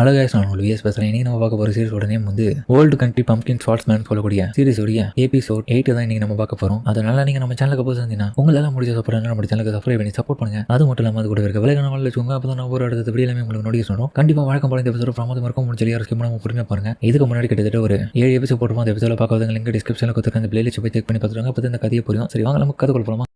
அழகாக நான் உங்களுக்கு விஎஸ் பேசுகிறேன். இன்றைக்கி நம்ம பார்க்க போகிற சீரிஸோட நேம் வந்து ஓல்டு கண்ட்ரி பம்ப்கின் ஷார்ட்ஸ்மேன் சொல்லக்கூடிய சீரிஸோடைய எபிசோட் 8 தான் இன்றைக்கி நம்ம பார்க்க போகிறோம். அதனால் நீங்கள் நம்ம சேனலுக்கு போய் சேர்ந்தீங்கன்னா உங்களால் முடிஞ்ச சப்போர்ட் நம்ம சேனலுக்கு சப்ஸ்கிரைப் பண்ணி சப்போர்ட் பண்ணுங்கள். அது மட்டும் இல்லாமல் அது கூட இருக்க விலை நாள் வச்சுக்கோங்க. அப்போ தான் நம்ம ஒரு அடுத்த வீடியோ எல்லாமே உங்களுக்கு நோட்டீஸ் பண்ணுறோம். கண்டிப்பாக வழக்கம் போல இந்த எபிசோட பிரமாதம் இருக்கும். முடிஞ்ச எல்லாரும் ஸ்கிப் பண்ணாமல் பொறுமையாக பாருங்கள். இதுக்கு முன்னாடி கிட்டத்தட்ட ஒரு 7 எபிசோட் போட்டுருவோம். அந்த எபிசோட பார்க்காதவங்க லிங்க் டிஸ்கிரிப்ஷனில் கொடுத்துருக்க அந்த பிளேலிஸ்ட் போய் செக் பண்ணி பார்த்துருவாங்க. அப்போ இந்த கதையை புரியும். சரி வாங்க நம்ம கதை கொடுப்போமா.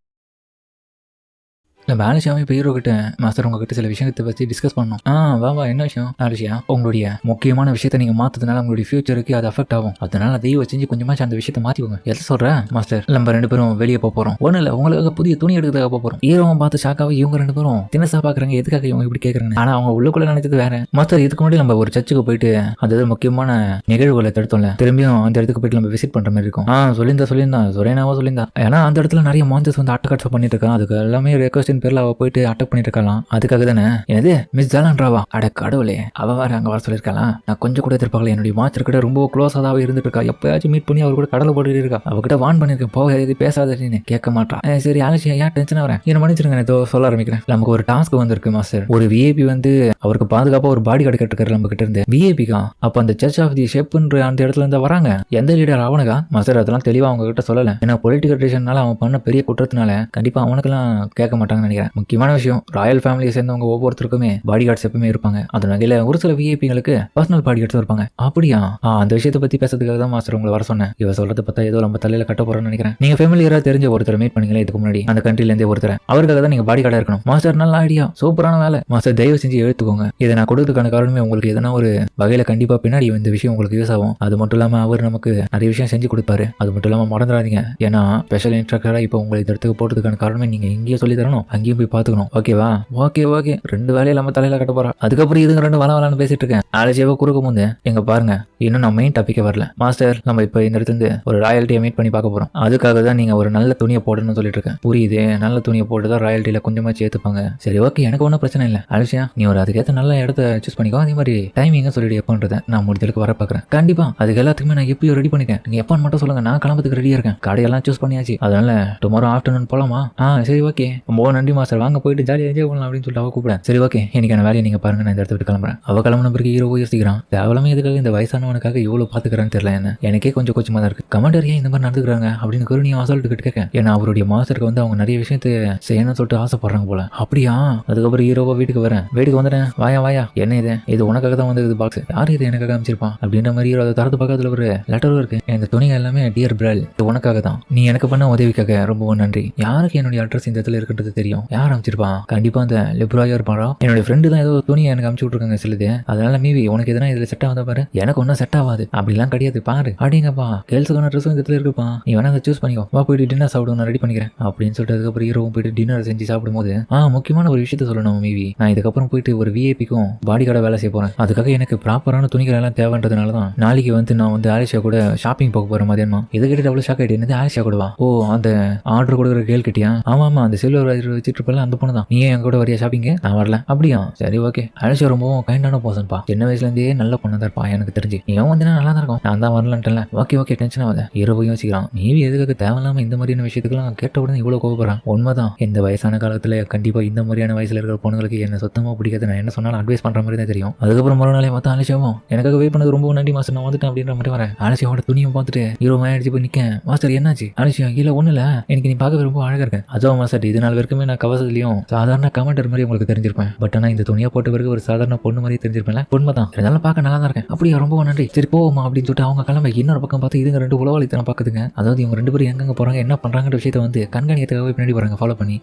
நம்ம ஆலிஷாவே இப்போ ஹீரோ கிட்ட மாஸ்டர் உங்ககிட்ட சில விஷயத்தை பற்றி டிஸ்கஸ் பண்ணோம். வா என்ன விஷயம் ஆலிஷா? உங்களுடைய முக்கியமான விஷயத்தை நீங்கள் மாற்றதுனால உங்களுடைய ஃபியூச்சருக்கு அது அஃபெக்ட் ஆகும். அதனால தெய்வ செஞ்சு கொஞ்சமாச்சு அந்த விஷயத்தை மாற்றிக்கோங்க. எதை சொல்கிறேன் மாஸ்டர்? நம்ம 2 பேரும் வெளியே போகிறோம். ஒன்றும் இல்லை, உங்களுக்கு புதிய துணி எடுக்கிறதுக்காக போகிறோம். ஹீரோவை பார்த்து ஷாக்காக இவங்க 2 பேரும் தினசா பார்க்குறாங்க. எதுக்காக இவங்க இப்படி கேட்குறாங்க? ஆனால் அவங்க உள்ளுக்குள்ளே நினைச்சது வேற. மாஸ்டர் இதுக்கு முன்னாடி நம்ம ஒரு சர்ச்சுக்கு போயிட்டு அது முக்கியமான நிகழ்வுகளை தடுத்தோம்ல, திரும்பியும் அந்த இடத்துக்கு போயிட்டு நம்ம விசிட் பண்ணுற மாதிரி இருக்கும். சொல்லியிருந்தா சொரேனாவா சொல்லியிருந்தா. ஏன்னா அந்த இடத்துல நிறைய மான்சர்ஸ் வந்து அட்டகாட்சம் பண்ணிட்டு இருக்கான். அதுக்கு எல்லாமே ரெக்வஸ்டின் பேரில் அவள் போயிட்டு அட்டாக் பண்ணிட்டு இருக்கலாம். அதுக்காக தானே என்னது மிஸ் ஜாலான்ராவா? அட கடவுளே, அவ வேற அங்க வர சொல்லிருக்கலாம். நான் கொஞ்சம் கூட எதிர்பார்க்கல. என்னுடைய மாஸ்டர் கிட்ட ரொம்ப க்ளோஸாவே இருந்துட்டு இருக்கா. எப்பயாச்சும் மீட் பண்ணி அவர் கூட கடலை போட்டுட்டு இருக்கா. அவகிட்ட வான் பண்ணிருக்கேன், போக எது பேசாதன்னு கேட்க மாட்டான். சரி ஆலிஷா ஏன் டென்ஷன் வரேன்? என்ன மன்னிச்சிருங்க, ஏதோ சொல்ல ஆரம்பிக்கிறேன். நமக்கு ஒரு டாஸ்க் வந்திருக்கு மாஸ்டர். ஒரு விஐபி வந்து அவருக்கு பாதுகாப்பா ஒரு பாடி கார்டு கேட்டுருக்காரு நம்ம கிட்ட இருந்து. விஐபிக்கா? அப்ப அந்த சர்ச் ஆஃப் தி ஷெப்ன்ற அந்த இடத்துல இருந்து வராங்க. எந்த லீடர் அவனுக்கா? மாஸ்டர் அதெல்லாம் தெளிவா அவங்க கிட்ட சொல்லல. ஏன்னா பொலிட்டிக்கல் ரீசன்னால அவன் பண்ண பெரிய குற்றத்தினால கண்டிப்பா அவனுக்கெல்லாம் கேட்க மாட்டாங்கன்னு நினைக்கிறேன். முக்கியமான விஷயம், ராயல் ஃபேமிலியை சேர்ந்தவங்க ஒவ்வொருத்தருக்குமே பாடி கார்ட்ஸ் எப்பவுமே இருப்பாங்க. அது வகையில் ஒரு சில விஐபிங்களுக்கு பர்சனல் பாடி கார்ட்ஸ் இருப்பாங்க. அப்படியா? அந்த விஷயத்தை பத்தி பேசுறதுக்காக தான் மாஸ்டர் உங்களை வர சொன்னேன். இவ சொல்றது பார்த்தா ஏதோ நம்ம தலையில கட்ட போறோம்னு நினைக்கிறேன். நீங்க ஃபேமிலியரா தெரிஞ்ச ஒருத்தர் மீட் பண்ணீங்களே இதுக்கு முன்னாடி, அந்த கண்ட்ரில இருந்தே ஒருத்தர், அவருக்காக தான் நீங்க பாடி கார்டா இருக்கணும். மாஸ்டர் நல்ல ஐடியா, சூப்பரான வேலை மாஸ்டர். தயவு செஞ்சு எடுத்துக்கோங்க. இதை நான் கொடுத்ததுக்கான காரணமே உங்களுக்கு எதனா ஒரு வகையில கண்டிப்பா பின்னாடி இந்த விஷயம் உங்களுக்கு யூஸ் ஆகும். அது மட்டும் இல்லாம அவர் நமக்கு நிறைய விஷயம் செஞ்சு கொடுப்பாரு. அது மட்டும் இல்லாம மறந்துடாதீங்க. ஏன்னா ஸ்பெஷல் இன்ஸ்ட்ரக்டரா இப்போ உங்களை இந்த இடத்துக்கு போட்டதுக்கான காரணமே நீங்க இங்கேயே சொல்லி தரணும், அங்கேயும் போய் பாத்துக்கணும். ஓகேவா? ஓகே 2 வேலையை நம்ம தலையில கட்ட போறோம். அதுக்கப்புறம் இதுங்க 2 வளவலான்னு பேசிட்டு இருக்கேன். ஆலோசியாவை குறுக்க முந்து எங்க பாருங்க, இன்னும் நான் மெயின் டாபிக்கே வரல மாஸ்டர். நம்ம இப்போ இந்த இடத்துல இருந்து ஒரு ராயல்ட்டியை மீட் பண்ணி பார்க்க போறோம். அதுக்காக தான் நீங்க ஒரு நல்ல துணியை போடணும்னு சொல்லிட்டு இருக்கேன். புரியுது, நல்ல துணியை போட்டு தான் ராயல்ட்டியில கொஞ்சமாச்சு ஏத்துப்பாங்க. சரி ஓகே, எனக்கு ஒன்றும் பிரச்சனை இல்லை ஆலோசியா. நீ ஒரு அதுக்கேற்ற நல்ல இடத்த சூஸ் பண்ணிக்கோ. அதே மாதிரி டைமிங்க சொல்லிட்டு எப்போன்றதை நான் முடிஞ்சதுக்கு வர பார்க்குறேன். கண்டிப்பா அதுக்கு எல்லாத்துக்குமே நான் எப்பயும் ரெடி பண்ணிட்டேன். நீங்க எப்போன்னு மட்டும் சொல்லுங்க, நான் கிளம்புறதுக்கு ரெடியா இருக்கேன். கடையெல்லாம் சூஸ் பண்ணியாச்சு. அதனால டுமாரோ ஆஃப்டர்நூன் போலாமா? சரி ஓகே, ரொம்ப நன்றி மாஸ்டர். வாங்க போயிட்டு ஜாலியாக என்ஜாய் பண்ணலாம் அப்படின்னு சொல்லிட்டு அவ கூப்பிடுறேன். சரி ஓகே, எனக்கான வேலையை நீங்க பாருங்க, நான் இந்த இடத்த விட்டு கிளம்புறேன். அவ கிளம்புன பிறகு ஹீரோ யோசிக்கிறான், தேவலாமே எதுக்காக இந்த வயசானவனுக்காக இவ்வளவு பாத்துக்கிறான்னு தெரியல. என்ன எனக்கே கொஞ்சம் கொச்சமா தான் இருக்கு. கமாண்டர் ஏன் இந்த மாதிரி நடந்துக்கிறாங்க அப்படின்னு கருணியை அசால்ட்டு கேட்க, ஏன்னா அவருடைய மாஸ்டருக்கு வந்து அவங்க நிறைய விஷயத்தை செய்யணும்னு சொல்லிட்டு ஆசைப்படுறாங்க போல. அப்படியா? அதுக்கப்புறம் ஹீரோவா வீட்டுக்கு வரேன். வீட்டுக்கு வந்துட்டேன். வாயா என்ன இது உனக்காக தான் வந்து இது பாக்ஸ். யார் இது எனக்காக அமைச்சிருப்பான் அப்படின்ற மாதிரி ஹீரோ அதை தரத்து பக்கத்துல ஒரு லெட்டரும் இருக்கு. இந்த துணிகள் எல்லாமே டியர் பிரல், இது உனக்காக தான். நீ எனக்கு பண்ண உதவிக்காக ரொம்ப நன்றி. யாருக்கு என்னுடைய அட்ரஸ் இந்த இடத்துல இருக்குன்றது தெரியும். யார் அமைச்சிருப்பான்? கண்டிப்பா அந்த லிப்ராயா இருப்பாரா? என்னுடைய ஃப்ரெண்டு தான் ஏதோ துணியை எனக்கு அமுச்சு விட்டுருக்காங்க சிலது. அதனால மீவி உனக்கு எதனா இதுல செட் ஆகாத பாரு. எனக்கு ஒன்றும் செட் ஆகாது அப்படிலாம் கிடையாது பாரு. அப்படிங்கப்பா கேர்ள்ஸுக்கான ட்ரெஸ்ஸும் இந்த இடத்துல இருக்குப்பா. நீ வேணா அதை சூஸ் பண்ணிக்கோ. வா போயிட்டு டின்னர் சாப்பிடுவோம், நான் ரெடி பண்ணிக்கிறேன் அப்படின்னு சொல்லிட்டு அதுக்கப்புறம் ஹீரோவும் போயிட்டு டின்னர் செஞ்சு சாப்பிடும்போது முக்கியமான ஒரு விஷயத்த சொல்லணும் மீவி. நான் இதுக்கப்புறம் போயிட்டு ஒரு விஐபிக்கும் பாடி கார்டை வேலை செய்ய போறேன். அதுக்காக எனக்கு ப்ராப்பரான துணிகள் எல்லாம் தேவைன்றதுனால தான் நாளைக்கு வந்து நான் வந்து ஆலிஷா கூட ஷாப்பிங் போக போறேன் மதியானம். இதை கேட்டு அவ்வளவு ஷாக் ஆயிட்டு, என்னது ஆலிஷா கூட வா? அந்த ஆர்டர் கொடுக்குற கேள் கிட்டியா? ஆமா அந்த சில்வர் வச்சுட்டு இருப்பல அந்த பொண்ணு தான். நீ என் கூட வரையா ஷாப்பிங்க? நான் வரல. அப்படியா? சரி ஓகே. ஆலிஷா ரொம்பவும் கைண்டான பர்சன்பா. சின்ன வயசுலேருந்தே நல்ல பொண்ணு தான் இருப்பா எனக்கு தெரிஞ்சு. நீ வந்து நல்லா தான் இருக்கும். நான் தான் வரலன்ட்டல. ஓகே டென்ஷன் ஆகாத. ஹீரோவையும் யோசிக்கிறான், நீவி எதுக்காக தேவையில்லாம இந்த மாதிரியான விஷயத்துக்குலாம் கேட்ட உடனே இவ்வளவு கோவப்படுறான். உண்மைதான், இந்த வயசான காலத்துல கண்டிப்பா இந்த மாதிரியான வயசுல இருக்கிற பொண்ணுங்களுக்கு என்ன சுத்தமா பிடிக்காது. நான் என்ன சொன்னாலும் அட்வைஸ் பண்ற மாதிரி தான் தெரியும். அதுக்கப்புறம் மறுநாளே பார்த்தா ஆலிஷாவும் எனக்காக வெயிட் பண்ணது ரொம்ப நன்றி மாஸ்டர், நான் வந்துட்டேன் அப்படின்ற மாதிரி வரேன். ஆலிஷாவோட துணியும் பார்த்துட்டு ஹீரோ அடிச்சு போய் நிக்க, மாஸ்டர் என்னாச்சு? ஆலிஷா இல்ல ஒண்ணு இல்ல, எனக்கு நீ பார்க்கவே ரொம்ப அழகா இருக்கேன். அதுவும் மாஸ்டர் இது நாள் வரைக்குமே நான் கவசத்துலயும் சாதாரண கமாண்டர் மாதிரி உங்களுக்கு தெரிஞ்சிருப்பேன். பட் ஆனா இந்த துணியை போட்ட பிறகு ஒரு சாதாரண பொண்ணு மாதிரி தெரிஞ்சிருப்பேன். உண்மைதான், இருந்தாலும் பார்க்க நல்லா தான் இருக்கேன். அப்படியே ரொம்ப நன்றி. சரி போவோமா அப்படின்னு சொல்லிட்டு அவங்க கிளம்ப இன்னொரு பக்கம் பார்த்து இதுங்க 2 உளவாளித்தனம் பார்க்குதுங்க. அதாவது இவங்க 2 பேரும் எங்க போறாங்க, என்ன பண்றாங்கன்ற விஷயத்தை வந்து கண்காணியத்துக்காக பின்னாடி போறாங்க ஃபாலோ பண்ணி.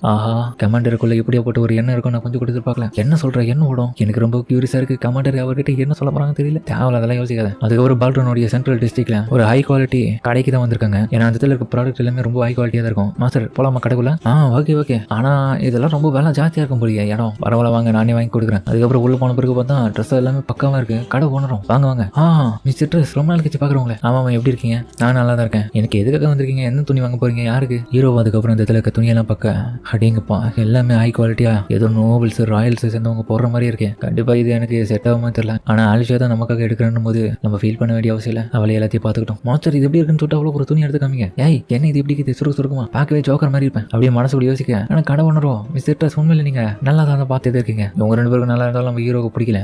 கமாண்டருக்குள்ள எப்படியா போட்டு ஒரு எண்ணம் இருக்கும், நான் கொஞ்சம் கொடுத்து பார்க்கலாம். என்ன சொல்ற என்ன ஓடும்? எனக்கு ரொம்ப கியூரியஸா இருக்கு. கமாண்டர் அவர்கிட்ட என்ன சொல்ல போறாங்க தெரியல. தேவையில்ல அதெல்லாம் யோசிக்காத. அதுக்கப்புறம் பால்டனோடைய சென்ட்ரல் டிஸ்ட்ரிக்ட்ல ஒரு ஹை குவாலிட்டி கடைக்கு தான் வந்திருக்காங்க. ஏன்னா அந்த இடத்துல இருக்க ப்ராடக்ட் எல்லாமே ரொம்ப ஹை குவாலிட்டியா தான் இருக்கும். மாஸ்டர் போலாமா கடைக்குள்ள? ஓகே. ஆனா இதெல்லாம் ரொம்ப வேலை ஜாஸ்தியா இருக்கும் போலியா இடம். பரவாயில்ல வாங்க, நானே வாங்கி கொடுக்குறேன். அதுக்கப்புறம் உள்ள போன பிறகு பார்த்தா ட்ரெஸ் எல்லாமே பக்காவா இருக்கு. கடை ஓனரும் வாங்க மிஸ்டர் ட்ரெஸ் ரொம்ப நாள் கழிச்சு பாக்குறவங்களே. ஆமா எப்படி இருக்கீங்க? நான் நல்லா தான் இருக்கேன். எனக்கு எதுக்காக வந்திருக்கீங்க? என்ன துணி வாங்க போறீங்க? யாருக்கு? ஹீரோ அதுக்கப்புறம் இந்த இடத்துல இருக்க துணியெல்லாம் பார்க்க அடிங்கப்பா எல்லாமே ஹை குவாலிட்டியா ஏதோ நோபல்ஸ் ராயல்ஸ் சேர்ந்தவங்க போடுற மாதிரி இருக்கேன். கண்டிப்பா இது எனக்கு செட் ஆகாம தெரியல. ஆனா ஆலிஷா தான் நமக்காக எடுக்கிறேன் போது நம்ம ஃபீல் பண்ண வேண்டிய அவசியம் இல்லை. அவளை எல்லாத்தையும் பார்த்துக்கிட்டோம். மாஸ்டர் இது எப்படி இருக்குன்னு சொல்லிட்டு அவ்வளோ ஒரு துணி எடுத்து காமிங்க. ஏய் என்ன இது எப்படி சுருக்குமா பார்க்கவே ஜோக்கர் மாதிரி இருப்பேன் அப்படியே மனசுக்குள்ள யோசிக்க. ஆனா கடை உணரும் மிஸ்டர் உண்மையில நீங்க நல்லா தான் பார்த்துட்டே இருக்கீங்க. உங்க 2 பேருக்கு நல்லா இருந்தாலும் நம்ம ஹீரோக்கு பிடிக்கல.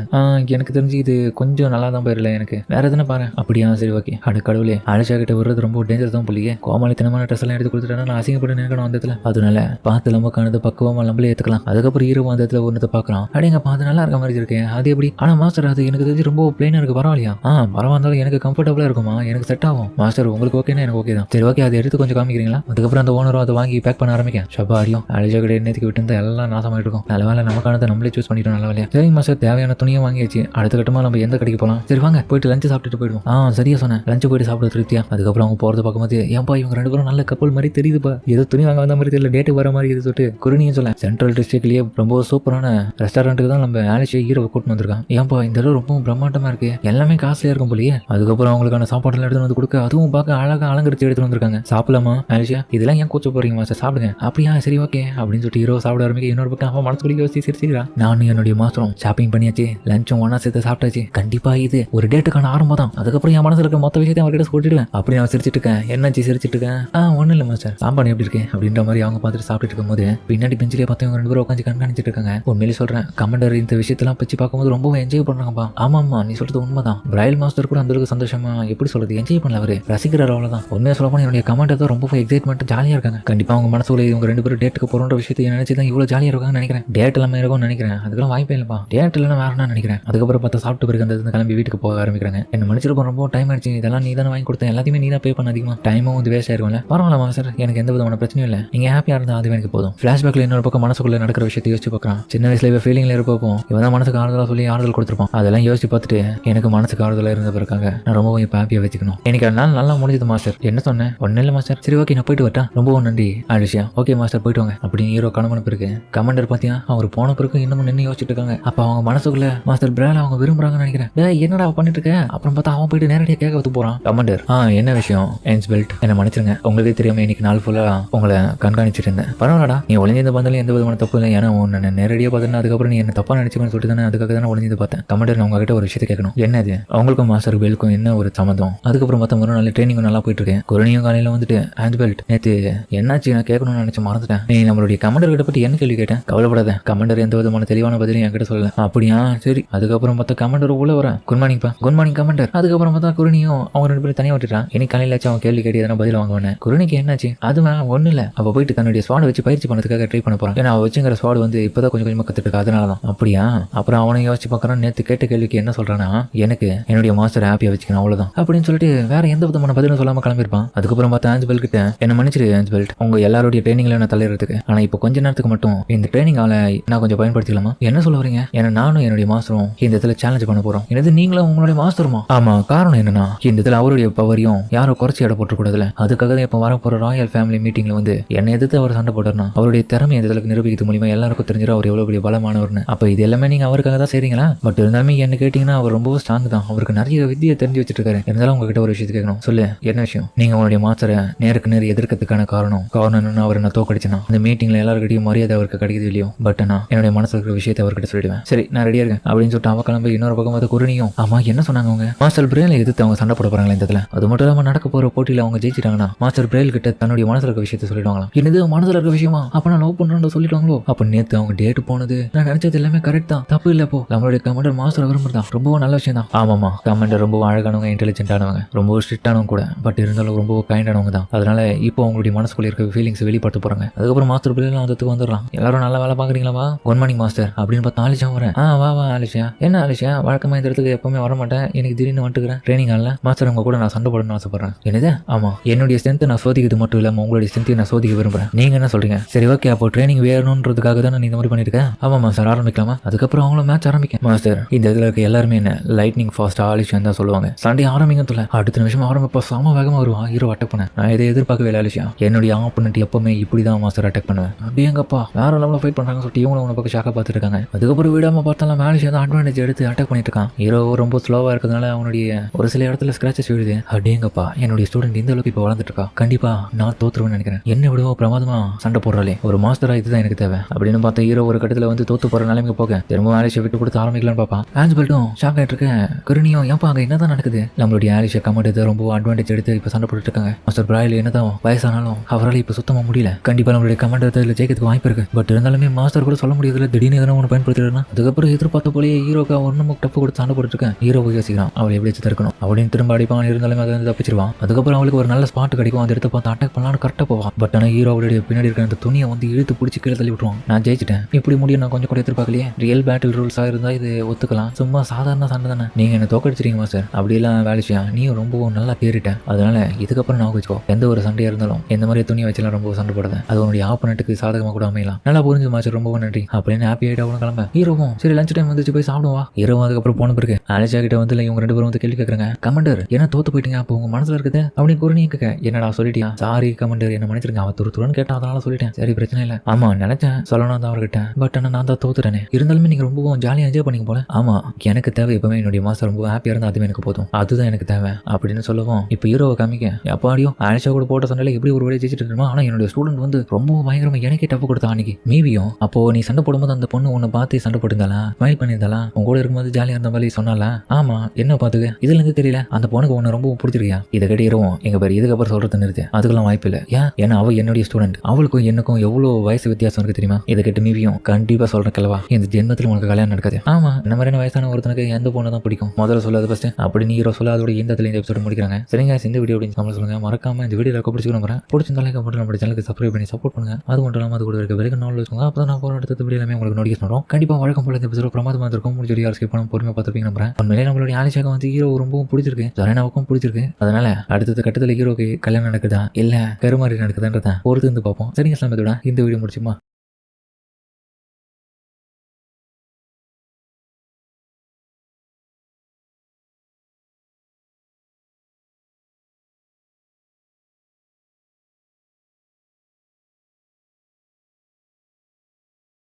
எனக்கு தெரிஞ்சு இது கொஞ்சம் நல்லா தான் போயிடல எனக்கு. வேற எதுனா பாரு. அப்படியா சரி ஓகே. கடவுளே ஆலிஷா கிட்ட வர்றது ரொம்ப டேஞ்சர் தான் புள்ளியே. கோமாளித்தனமான ட்ரெஸ் எல்லாம் எடுத்து கொடுத்துட்டா நான் அசிங்கப்பட்டு நினைக்கணும் அந்த இடத்துல. அதனால பார்த்து நமக்கானது பக்குவமா நம்மளே ஏத்துக்கலாம். அதுக்கப்புறம் ஹீரோ அந்த இடத்துல ஒன்றத்தை பார்க்கலாம். அப்படிங்க பார்த்து நல்லா இருக்க மாதிரி இருக்கேன். அது எப்படி? ஆனா மாஸ்டர் அது எனக்கு தெரிஞ்சு ரொம்ப பிளைனா இருக்கு. பரவாயில்லையா? பரவாயில்ல எனக்கு கம்ஃபர்டபுளா இருக்குமா? எனக்கு செட் ஆகும் மாஸ்டர். உங்களுக்கு ஓகேனா எனக்கு ஓகே தான். சரி ஓகே அதை எடுத்து கொஞ்சம் காமிக்கிறீங்களா? அதுக்கப்புறம் அந்த ஓனரும் அதை வாங்கி பேக் பண்ண ஆரம்பிக்க. ஷபாரியும் ஆலிஷா கிட்ட என்னத்துக்கு விட்டு இருந்தா எல்லாம் நாசமாயிட்டு இருக்கும். நல்ல வேலை நமக்கானதை நம்மளே சூஸ் பண்ணிட்டோம். நல்ல வேலையா? சரி மாஸ்டர் தேவையான துணியை வாங்கியாச்சு. அடுத்த கட்டமா நம்ம எந்த கடைக்கு போகலாம்? சரி வாங்க போயிட்டு லஞ்சு சாப்பிட்டுட்டு போயிடுவோம். சரியா சொன்னேன். லஞ்சு போயிட்டு சாப்பிட திருப்தியா. அதுக்கப்புறம் அவங்க போறது பார்க்கும்போது ஏன்பா இவங்க 2 பேரும் நல்ல கப்பல் மாதிரி தெரியுதுப்பா. ஏதோ துணி வாங்க வந்த மாதிரி தெரியல. டேட்டு வர மாதிரி இது சொல்லிட்டு குருணியும் சொல்ல சென்ட்ரல் டிஸ்ட்ரிக்ட்லயே ரொம்ப சூப்பரான ரெஸ்டாரண்ட்டுக்கு தான் நம்ம ஆலிஷா ஹீரோவை கூட்டிட்டு வந்திருக்கான். ஏன்பா இந்த இடம் ரொம்ப பிரம்மாண்டமா இருக்கு. எல்லாமே காஸ்ட்லியா இருக்கும் போலயே. அதுக்கப்புறம் அவங்களுக்கான சாப்பாடுலாம் எடுத்து வந்து கொடுக்க அதுவும் பார்க்க அழகா அலங்கரிச்சு எடுத்து வந்திருக்காங்க. சாப்பிடலாமா ஆலிஷா? இதெல்லாம் ஏன் கூச்ச போறீங்க மாஸ்டர்? சாப்பிடுங்க. அப்படியா சரி ஓகே அப்படின்னு சொல்லிட்டு ஹீரோ சாப்பிட ஆரம்பிக்க. இன்னொரு பக்கம் அவன் மனசு குடிக்க வச்சு சிரிச்சிருக்கா. நானும் என்னுடைய மாஸ்டரும் ஷாப்பிங் பண்ணியாச்சு. லஞ்சும் ஒன்னா சேர்த்து சாப்பிட்டாச்சு. கண்டிப்பா இது ஒரு டேட்டுக்கான ஆரம்பம் தான். அதுக்கப்புறம் என் மனசுல இருக்க மொத்த விஷயத்தையும் அவர்கிட்ட சொல்லிடுவேன். அப்படி நான் சிரிச்சிட்டு இருக்கேன். என்னாச்சு சிரிச்சிட்டு இருக்கேன்? ஒன்றும் இல்லை மாஸ்டர். சாப்பாடு எப்படி இருக்கு அப்படின்ற மாதிரி அவங்க பார்த்துட்டு சாப்பிட்டு இருக்கும்போது பின்னாடி பெஞ்சிலே பார்த்து இவங்க 2 பேரும் உட்காந்து கண்காணிச்சிட்டு இருக்காங்க. உண்மையிலே சொல்றேன் கமாண்டர் இந்த விஷயத்தெல்லாம் பற்றி பார்க்கும்போது ரொம்பவும் என்ஜாய் பண்றாங்கப்பா. ஆமாம்மா நீ சொல்றது உண்மைதான். பிரைல் மாஸ்டர் கூட அந்த அளவுக்கு சந்தோஷமா எப்படி சொல்றது என்ஜாய் பண்ணல. அவரு ரசிக்கிறார் அவ்வளவுதான். உண்மையை சொல்ல போனா என்னுடைய கமாண்டர் தான் ரொம்ப எக்ஸைட்மெண்ட் ஜாலியா இருக்காங்க. கண்டிப்பா அவங்க மனசுல இவங்க 2 பேரும் டேட்டுக்கு போறோன்ற விஷயத்தை நினைச்சு தான் இவ்வளவு ஜாலியா இருக்காங்கன்னு நினைக்கிறேன். டேட் எல்லாமே இருக்கும்னு நினைக்கிறேன். அதுக்கெல்லாம் வாய்ப்பே இல்லப்பா. டேட் இல்லைன்னா வேறனா நினைக்கிறேன். அதுக்கப்புறம் பார்த்தா சாப்பிட்டு பிறகு அந்த கிளம்பி வீட்டுக்கு போக ஆரம்பிக்கிறாங்க. என்ன மன்னிச்சிருப்போம் ரொம்ப டைம் ஆயிடுச்சு. இதெல்லாம் நீ தானே வாங்கி கொடுத்தேன். எல்லாத்தையுமே நீ தான் பே பண்ண. அதிகமாக டைமும் வந்து வேஸ்ட் ஆயிருக்கும்ல. பரவாயில்ல சார் எனக்கு எந்த விதமான பிரச்சனையும் இல்லை. நீங்க ஹாப்பியா இருந்தா அது எனக்கு போதும். ஃபிளாஷ்பேக்ல இன்னொரு பக்கம் மனசுக்குள்ள நடக்கிற விஷயத்தை யோசிச்சு பார்க்கறான். சின்ன வயசுல இவ ஃபீலிங்ல இருப்பப்போ இவன் தான் மனசுக்கு ஆறுதலா சொல்லி ஆறுதல் கொடுத்துருப்பான். அதெல்லாம் யோசிச்சு பார்த்துட்டு எனக்கு மனசுக்கு ஆறுதலா இருந்த பிறக்காக நான் ரொம்பவும் இப்போ ஹாப்பியா வச்சுக்கணும். எனக்கு அதனால நல்லா முடிஞ்சது மாஸ்டர். என்ன சொன்னேன்? ஒன்னும் இல்லை மாஸ்டர். சரி ஓகே நான் போயிட்டு வரட்டா. ரொம்பவும் நன்றி ஆலிஷா. ஓகே மாஸ்டர் போயிட்டு வாங்க அப்படின்னு ஹீரோ கிளம்பின பிறகு கமாண்டர் பாத்தியா அவர் போன பிறகு இன்னமும் நின்று யோசிச்சுட்டு இருக்காங்க. அப்ப அவங்க மனசுக்குள்ள மாஸ்டர் பிரால் அவங்க விரும்புறாங்கன்னு நினைக்கிறேன். என்னடா பண்ணிட்டு இருக்க? அப்புறம் பார்த்தா அவன் போயிட்டு நேரடியாக கேட்க வந்து போறான். கமாண்டர் என்ன விஷயம்? பெல்ட் என்ன மன்னிச்சிருங்க. உங்களுக்கே தெரியாம இன்னைக்கு நாள் ஃபுல்லா உங்களை கண்காணிச்சிட்டு இருந்தேன். பரவாயில்லடா நீ ஒளிஞ்சிருந்து பார்த்தாலும் எந்த விதமான தப்பு இல்லை. ஏன்னா உன்னை நேரடியாக பார்த்தேன்னா அதுக்கப்புறம் நீ என்ன தப்பா நினைச்சுக்கணும்னு சொல்லிட்டு தானே அதுக்காக தானே ஒளிஞ்சிருந்து பார்த்தேன். கமாண்டர் நான் உங்ககிட்ட ஒரு விஷயத்தை கேட்கணும். என்னது? அவங்களுக்கும் மாஸ்டர் பெல்க்கும் என்ன ஒரு சம்மந்தம்? அதுக்கப்புறம் பார்த்தா ஒரு நாள் ட்ரைனிங் நல்லா போயிட்டு இருக்கேன். குரணியும் காலையில வந்துட்டு பெல்ட் நேற்று என்னாச்சு நான் கேட்கணும்னு நினைச்சு மறந்துட்டேன். நீ நம்மளுடைய கமாண்டர் கிட்ட பத்தி என்ன கேள்வி கேட்டேன்? கவலைப்படாத கமாண்டர் எந்த விதமான தெளிவான பதிலையும் என்கிட்ட சொல்லல. அப்படியா சரி. அதுக்கப்புறம் பார்த்தா கமாண்டர் உள்ள வரேன். குட் மார்னிங் பா. Good morning commander. அதுக்கப்புறம் பார்த்தா குரணியும் அவங்க 2 பேரும் தனியாக விட்டுட்டான். இன்னைக்கு காலையில அவன் கேள்வி கேட்டு எதனா பதில் வாங்குவேன். குரணிக்கு என்னாச்சு? அதுவா ஒன்றும் இல்லை. அவள் போயிட்டு தன்னுடைய ஸ்வாடை வச்சு பயிற்சி பண்ணதுக்காக ட்ரை பண்ண போறான். ஏன்னா அவள் வச்சுங்கிற ஸ்வாடு வந்து இப்போதான் கொஞ்சம் கொஞ்சமாக கற்றுட்டு இருக்கா. அதனால தான். அப்படியா? அப்புறம் அவனை யோசிச்சு பார்க்கறான். நேற்று கேட்ட கேள்விக்கு என்ன சொல்றானா எனக்கு என்னுடைய மாஸ்டர் ஹாப்பியாக வச்சுக்கணும் அவ்வளோதான் அப்படின்னு சொல்லிட்டு வேற எந்த விதமான பதிலும் சொல்லாமல் கிளம்பிருப்பான். அதுக்கப்புறம் பார்த்தா ஆஞ்சபெல் கிட்ட என்ன மன்னிச்சிரு ஆஞ்சபெல்ட் உங்க எல்லாருடைய ட்ரைனிங்ல நான் தலையிறதுக்கு. ஆனால் இப்போ கொஞ்ச நேரத்துக்கு மட்டும் இந்த ட்ரைனிங் ஆளை நான் கொஞ்சம் பயன்படுத்திக்கலாமா? என்ன சொல்ல வரீங்க? ஏன்னா நானும் என்னுடைய மாஸ்டரும் இந்த இடத்துல சேலஞ்ச் பண்ண போறோம். என்னது நீங்களும் உங்களுடைய மாஸ்டருமா? ஆமா. காரணம் என்னன்னா இந்த இடத்துல அவருடைய பவரையும் யாரும் குறைச்சி இட போட்டுக்கூடாதுல. அதுக்காக தான் இப்போ வரப்போற ராயல் ஃபேமிலி மீட்டிங்ல வந்து என்னை எதிர்த்து அவர் சண்டை போடுறா. அவருடைய திறமை இந்த இடத்துல நிரூபிக்கிறது மூலியமா எல்லாருக்கும் தெரிஞ்சிடும் அவர் எவ்வளவு பெரிய பலமானவர்னு. அப்ப இது எல்லாமே நீங்க அவருக்காக தான் செய்றீங்களா? பட் இருந்தாலுமே என்ன கேட்டீங்கன்னா அவர் ரொம்ப ஸ்ட்ராங் தான். அவருக்கு நிறைய வித்தியை தெரிஞ்சு வச்சுட்டு இருக்காரு. இருந்தாலும் உங்ககிட்ட ஒரு விஷயத்தை கேட்கணும். சொல்லு என்ன விஷயம்? நீங்க உங்களுடைய மாஸ்டரை நேருக்கு நேர் எதிர்க்கிறதுக்கான காரணம் என்னன்னு அவர் நான் தோக்கடிச்சேன்னா அந்த மீட்டிங்ல எல்லாருக்கிட்டையும் மரியாதை அவருக்கு கிடைக்குது இல்லையோ. பட் நான் என்னுடைய மனசுல இருக்கிற விஷயத்தை அவர்கிட்ட சொல்லிடுவேன். சரி நான் ரெடியா இருக்கேன் அப்படின்னு சொல்லிட்டு அவ கிளம்பி இன்னொரு பக்கம் பார்த்து குருணியும் ஆமா என்ன சொன்னாங்க அவங்க மாஸ்டர் பிரேல எதிர்த்து அவங்க சண்டை போட போறாங்களா இந்த இடத்துல. அது மட்டும் இல்லாம நடக்க போற போட்டியில அவங்க ஜெயிச்சிட்டாங்கன்னா மாஸ்டர் பிரேல் கிட்ட தன்னுடைய மனசுல இருக்க விஷயத்தை சொல்லிடுவாங்களா? என்னது மனசுல இருக்க விஷயமா? அப்ப நான் லவ் பண்றேன்னு சொல்லிடுவாங்களோ? அப்ப நேத்து அவங்க டேட் போனது நான் நினைச்சது எல்லாமே கரெக்ட் தான். தப்பு இல்ல. போ நம்மளுடைய கமாண்டர் மாஸ்டர் விரும்புறதா ரொம்ப நல்ல விஷயம் தான். ஆமாமா கமாண்டர் ரொம்ப அழகானவங்க, இன்டெலிஜென்ட்டானவங்க, ரொம்ப ஸ்ட்ரிக்டானவங்க கூட. பட் இருந்தாலும் ரொம்ப கைண்டானவங்க தான். அதனால இப்போ அவங்களுடைய மனசுக்குள்ள இருக்க ஃபீலிங்ஸ் வெளிப்படுத்த போறாங்க. அதுக்கப்புறம் மாஸ்டர் பிரேல் வந்துட்டு வந்துடுறான். எல்லாரும் நல்லா வேலை பாக்குறீங்களா? குட் மார்னிங் மாஸ்டர் அப்படின்னு பார்த்து ஆலிஷா வரேன். வா ஆலிஷா. என்ன ஆலிஷா வழக்கமா இந்த இடத்துக்கு எப்பவுமே வர மாட்டேன். எனக்கு திடீர்னு வந்துட்டுக்கிறேன். ட்ரைனிங் ஆகல மாஸ்டர் உங்க கூட நான் சண்டை போடணும்னு ஆசைப்படுறேன். என்னது? ஆமா என்னுடைய ஸ்ட்ரென்த் நான் சோதிக்கிறது மட்டும் இல்லாம உங்களுடைய ஸ்ட்ரென்த்தை நான் சோதிக்க விரும்புறேன். நீங்க என்ன சொல்றீங்க? சரி ஓகே அப்போ ட்ரைனிங் வேணும்ன்றதுக்காக தான் நான் இந்த மாதிரி பண்ணிருக்கேன். ஆமா மாஸ்டர் ஆரம்பிக்கலாமா? அதுக்கப்புறம் அவங்களும் மேட்ச் ஆரம்பிக்க. மாஸ்டர் இந்த இதுல இருக்க எல்லாருமே என்ன லைட்னிங் ஃபாஸ்ட் ஆலிஷான்னு தான் சொல்லுவாங்க. சண்டே ஆரம்பிக்கல அடுத்த நிமிஷம் ஆரம்பிப்பா சாம வேகமா வருவான் ஹீரோ அட்டாக் பண்ண. நான் இதை எதிர்பார்க்கவே இல்லை ஆலிஷா. என்னுடைய ஆப்போனன்ட் எப்பவுமே இப்படிதான் மாஸ்டர் அட்டாக் பண்ணுவேன். அப்படியே எங்கப்பா வேற லெவலில் ஃபைட் பண்றாங்கன்னு சொல்லிட்டு இவங்க உன பக்கம் ஷாக்கா பார்த்துட்டு இருக்காங்க. அதுக்கப்புறம் விடாம பார்த்தாலும் ஆலிஷா தான் அட்வான்டேஜ் எடுத்து அட்டாக் பண்ணிட்டு இருக்கான். ஹீரோ ரொம்ப ஸ்லோவா இருக்கிறதுனால அவனுடைய ஒரு சில இடத்துல ஸ்கிராச்சஸ் விழுது. அப்படியேங்கப்பா என்னுடைய ஸ்டூடெண்ட் இந்த அளவுக்கு இப்போ வளர்ந்துட்டு இருக்கா. கண்டிப்பா நான் தோத்துருவேன்னு நினைக்கிறேன். என்ன விடுவோ பிரமாதமா சண்டை போடுறாளே ஒரு மாஸ்டரா இதுதான் எனக்கு தேவை அப்படின்னு பார்த்த ஹீரோ ஒரு கட்டத்துல வந்து தோத்து போற நிலைமைக்கு போக திரும்ப ஆலிஷா விட்டு கொடுத்து ஆரம்பிக்கலாம்னு பாப்பா. ஆஞ்சபெல்ட்டும் ஷாக் ஆயிட்டு இருக்கேன். கருணியும் ஏப்பா அங்க என்னதான் நடக்குது? நம்மளுடைய ஆலிஷா கமாண்டர் ரொம்ப அட்வான்டேஜ் எடுத்து இப்ப சண்டை போட்டு இருக்காங்க. மாஸ்டர் பிராயில் என்னதான் வயசானாலும் அவரால் இப்ப சுத்தமா முடியல. கண்டிப்பா நம்மளுடைய கமாண்டர் ஃபைட்ல ஜெயிக்கிறதுக்கு வாய்ப்பு இருக்கு. பட் இருந்தாலுமே மாஸ்டர் கூட சொல்ல முடியல, திடீர்னு எதனா ஒன்று பயன்படுத்திடுறா. அதுக்கப்புறம் எதிர்பார்த்த போலயே ஹீரோக்கு ஒன்னும் டப்பு கொடுத்து சண்டை போட்டு இருக்கேன். ஹீரோ யோசிக்கிறான் அவளை எப்படி தடுக்கணும் அப்படின்னு. திரும்ப அடிப்பான், இருந்தாலுமே அதை தப்பிச்சிருவான். அதுக்கப்புறம் அவளுக்கு ஒரு நல்ல ஸ்பாட் கிடைக்கும், அந்த இடத்த பார்த்து அட்டாக் பண்ணலான்னு கரெக்டாக போவான். பட் ஆனால் ஹீரோ அவளுடைய பின்னாடி இருக்கிற அந்த துணியை இழுத்து பிடிச்சி கீழே தள்ளி விட்டுருவான். நான் ஜெயிச்சிட்டேன், இப்படி முடியும் நான் கொஞ்சம் கூட எதிர்பார்க்கலையே. ரியல் பேட்டில் ரூல்ஸாக இருந்தால் இது ஒத்துக்கலாம், சும்மா சாதாரண சண்டை தானே. நீங்க என்ன தோக்கடிச்சிருக்கீங்க மாஸ்டர், அப்படிலாம் வேலைச்சியா நீயும் ரொம்பவும் நல்லா தேறிட்டேன். அதனால இதுக்கப்புறம் நான் வச்சுக்கோ, எந்த ஒரு சண்டையா இருந்தாலும் இந்த மாதிரி துணி வச்சுலாம் ரொம்ப சண்டை போடாத, அது உன்னுடைய ஆப்பனட்டுக்கு சாதகமாக கூட அமையலாம். நல்லா புரிஞ்சு மாஸ்டர், ரொம்ப நன்றி அப்படின்னு ஹாப்பி ஆகிட்டு அவனும் கிளம்ப. ஹீரோவும் சரி லஞ்ச் டைம் வந்துச்சு போய் சாப்பிடுவா. ஹீரோவும் அதுக்கப்புறம் போன பிறகு ஆலிஷா கிட்ட இவங்க 2 பேரும் கேள்வி கேட்கறாங்க. கமாண்டர் என்ன தோத்து போயிட்டீங்க, அப்போ உங்க மனசுல இருக்குது அப்படின்னு ஒரு நீ கேட்க. என்னடா சொல்லிட்டியா? சாரி கமாண்டர், என்ன மன்னிச்சிருங்க, அவன் துருன்னு கேட்டான், அதனால சொல்லிட்டேன். சரி பிரச்சனை இல்லை. ஆமா நினைச்சேன் சொல்லணும் தான் அவர்கிட்ட, பட் ஆனால் நான் தான் தோத்துட்டேனே. இருந்தாலுமே நீங்க ரொம்பவும் ஜாலியாக என்ஜாய் பண்ணிங்க போல. ஆமா எனக்கு தேவை எப்பவுமே என்னுடைய மாஸ்டர் ரொம்ப ஹாப்பியா இருந்தா அதுவே எனக்கு போதும், அதுதான் எனக்கு தேவை அப்படின்னு சொல்லவும் இப்போ ஹீரோவை காமிக்க. எப்பாடியும் ஆலிஷா கூட போட்ட சண்டையில எப்படி ஒரு வழியை ஜெயிச்சிட்டு இருக்கா. ஆனா என்னுடைய ஸ்டூடெண்ட் ரொம்ப பயங்கரமா எனக்கே டப்பு கொடுத்தா அன்னைக்கு. மீவியும் அப்போ நீ சண்டை போடும்போது அந்த பொண்ணு உன்னை பார்த்து சண்டை போட்டுருந்தாளா, ஸ்மைல் பண்ணியிருந்தாளா, உங்க கூட இருக்கும்போது ஜாலியா இருந்த மாதிரி சொன்னால. ஆமா என்ன பாத்துக்க, இதுல இருந்து தெரியல அந்த பொண்ணுக்கு உன்னை ரொம்ப பிடிச்சிருக்கியா. இதை கேட்டு ஹீரோவும் எங்க பேர் இதுக்கப்புறம் சொல்றது நிறுத்து, அதுக்கெல்லாம் வாய்ப்பு இல்லை. ஏன்னா அவ என்னுடைய ஸ்டூடெண்ட், அவளுக்கும் எனக்கும் எவ்வளவு வயசு வித்தியாசம் இருக்கு தெரியுமா. இதை கேட்டு மீவியும் கண்டிப்பா சொல்றேன் கிளவா, இந்த ஜென்மத்தில் உனக்கு கல்யாணம் நடக்காது. ஆமா இந்த மாதிரியான வயசான ஒருத்தனுக்கு எந்த பொண்ணு தான் பிடிக்கும், முதல்ல சொல்லாது ஃபர்ஸ்ட் அப்படி நீ ஹீரோ சொல்ல. அதோட இந்த எபிசோட முடிக்கிறாங்க. சரிங்க, இந்த வீடியோ அப்படின்னு கமெண்ட் சொல்லுங்க. மறக்காம இந்த வீடியோ பிடிச்சிருக்கோம் பிடிச்சிருந்தாலே நம்ம சேனலுக்கு சப்ஸ்கிரைப் பண்ணி சப்போர்ட் பண்ணுங்க. அது மட்டும் இல்லாமல் அது கூட இருக்க வரைக்கும் நாள் வச்சுக்கோங்க. அப்போ நான் போகிற அடுத்த வீடியோ எல்லாமே உங்களுக்கு நோட்டிஃபிகேஷன் வரும். கண்டிப்பா வழக்கம் போல இந்த எபிசோட பிரமாதமாக இருக்கும். முடிஞ்ச யார் ஸ்கிப் பண்ண பொறுமையாக பார்த்துருப்பீங்க நம்புறேன். உண்மையிலே நம்மளுடைய ஆலிஷாக்கு ஹீரோ ரொம்பவும் பிடிச்சிருக்கு, ஜரேனாவுக்கும் பிடிச்சிருக்கு. அதனால அடுத்த கட்டத்தில் ஹீரோக்கு கல்யாணம் நடக்குதா இல்ல கருமாறி நடக்குதான்றதான் பொறுத்து வந்து பார்ப்போம். சரிங்க, இந்த வீடியோ முடிச்சுமா.